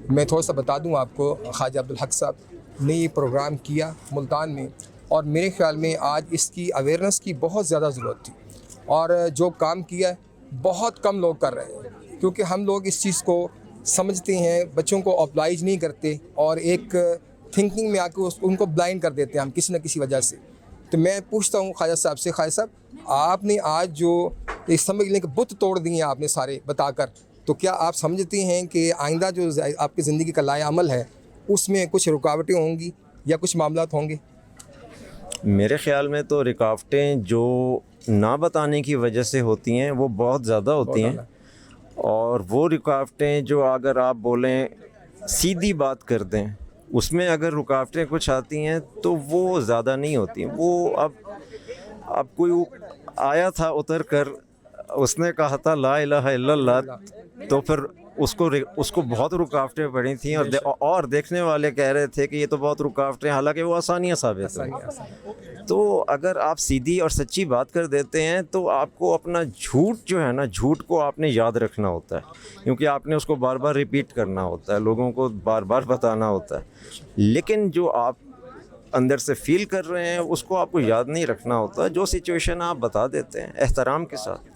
میں تھوڑا سا بتا دوں آپ کو، خواجہ عبدالحق صاحب نے یہ پروگرام کیا ملتان میں، اور میرے خیال میں آج اس کی اویئرنیس کی بہت زیادہ ضرورت تھی، اور جو کام کیا ہے بہت کم لوگ کر رہے ہیں، کیونکہ ہم لوگ اس چیز کو سمجھتے ہیں، بچوں کو oblige نہیں کرتے، اور ایک تھنکنگ میں آ کے ان کو بلائنڈ کر دیتے ہیں ہم کسی نہ کسی وجہ سے۔ تو میں پوچھتا ہوں خواجہ صاحب سے، خواجہ صاحب آپ نے آج جو سمجھ لیں کہ بت توڑ دیے ہیں آپ نے سارے بتا کر، تو کیا آپ سمجھتے ہیں کہ آئندہ جو آپ کی زندگی کا لائحہ عمل ہے اس میں کچھ رکاوٹیں ہوں گی یا کچھ معاملات ہوں گے؟ میرے خیال میں تو رکاوٹیں جو نہ بتانے کی وجہ سے ہوتی ہیں وہ بہت زیادہ ہوتی ہیں، اور وہ رکاوٹیں جو اگر آپ بولیں سیدھی بات کر دیں اس میں اگر رکاوٹیں کچھ آتی ہیں تو وہ زیادہ نہیں ہوتی ہیں۔ وہ اب کوئی آیا تھا اتر کر، اس نے کہا تھا لا الہ الا اللہ، تو پھر اس کو بہت رکاوٹیں پڑی تھیں، اور دیکھنے والے کہہ رہے تھے کہ یہ تو بہت رکاوٹیں، حالانکہ وہ آسانیاں ثابت ہوئی۔ تو اگر آپ سیدھی اور سچی بات کر دیتے ہیں تو آپ کو اپنا جھوٹ جو ہے نا، جھوٹ کو آپ نے یاد رکھنا ہوتا ہے، کیونکہ آپ نے اس کو بار بار ریپیٹ کرنا ہوتا ہے، لوگوں کو بار بار بتانا ہوتا ہے، لیکن جو آپ اندر سے فیل کر رہے ہیں اس کو آپ کو یاد نہیں رکھنا ہوتا۔ جو سچویشن آپ بتا دیتے ہیں احترام کے ساتھ،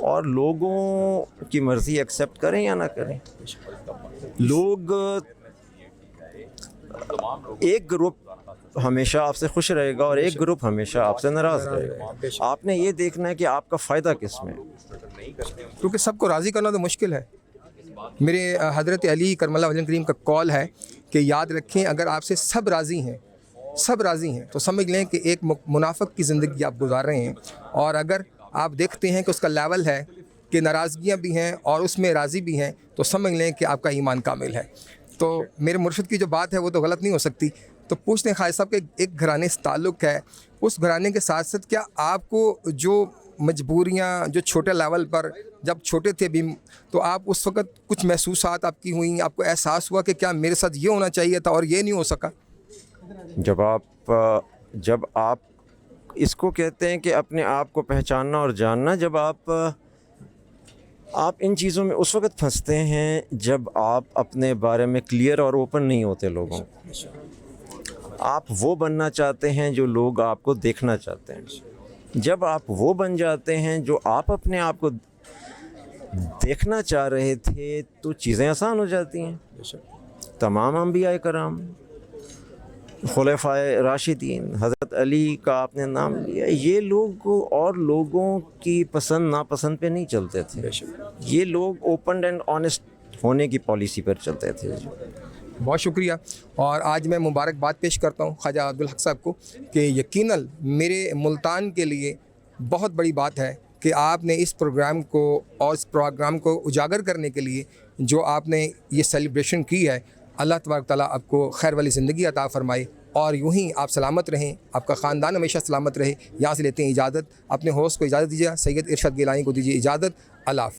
اور لوگوں کی مرضی ایکسیپٹ کریں یا نہ کریں۔ لوگ ایک گروپ ہمیشہ آپ سے خوش رہے گا اور ایک گروپ ہمیشہ آپ سے ناراض رہے گا۔ آپ نے یہ دیکھنا ہے کہ آپ کا فائدہ کس میں ہے، کیونکہ سب کو راضی کرنا تو مشکل ہے۔ میرے حضرت علی کرم اللہ وجہ کریم کا قول ہے کہ یاد رکھیں اگر آپ سے سب راضی ہیں تو سمجھ لیں کہ ایک منافق کی زندگی آپ گزار رہے ہیں، اور اگر آپ دیکھتے ہیں کہ اس کا لیول ہے کہ ناراضگیاں بھی ہیں اور اس میں راضی بھی ہیں، تو سمجھ لیں کہ آپ کا ایمان کامل ہے۔ تو میرے مرشد کی جو بات ہے وہ تو غلط نہیں ہو سکتی۔ تو پوچھتے ہیں خواجہ صاحب کہ ایک گھرانے سے تعلق ہے، اس گھرانے کے ساتھ ساتھ کیا آپ کو جو مجبوریاں جو چھوٹے لیول پر جب چھوٹے تھے بھی، تو آپ اس وقت کچھ محسوسات آپ کی ہوئیں، آپ کو احساس ہوا کہ کیا میرے ساتھ یہ ہونا چاہیے تھا اور یہ نہیں ہو سکا؟ جب آپ اس کو کہتے ہیں کہ اپنے آپ کو پہچاننا اور جاننا، جب آپ ان چیزوں میں اس وقت پھنستے ہیں جب آپ اپنے بارے میں کلیئر اور اوپن نہیں ہوتے لوگوں کو۔ آپ وہ بننا چاہتے ہیں جو لوگ آپ کو دیکھنا چاہتے ہیں۔ جب آپ وہ بن جاتے ہیں جو آپ اپنے آپ کو دیکھنا چاہ رہے تھے تو چیزیں آسان ہو جاتی ہیں۔ تمام انبیاء کرام، خلفائے راشدین، حضرت علی کا آپ نے نام لیا، یہ لوگ اور لوگوں کی پسند ناپسند پہ نہیں چلتے تھے، یہ لوگ اوپن اینڈ آنیسٹ ہونے کی پالیسی پر چلتے تھے۔ بہت شکریہ، اور آج میں مبارکباد پیش کرتا ہوں خواجہ عبدالحق صاحب کو کہ یقیناً میرے ملتان کے لیے بہت بڑی بات ہے کہ آپ نے اس پروگرام کو اور اس پروگرام کو اجاگر کرنے کے لیے جو آپ نے یہ سیلیبریشن کی ہے، اللہ تبارک تعالیٰ آپ کو خیر والی زندگی عطا فرمائے، اور یوں ہی آپ سلامت رہیں، آپ کا خاندان ہمیشہ سلامت رہے۔ یہاں سے لیتے ہیں اجازت، اپنے ہوسٹ کو اجازت دیجیے، سید ارشاد گیلانی کو دیجیے اجازت۔ اللہ حافظ۔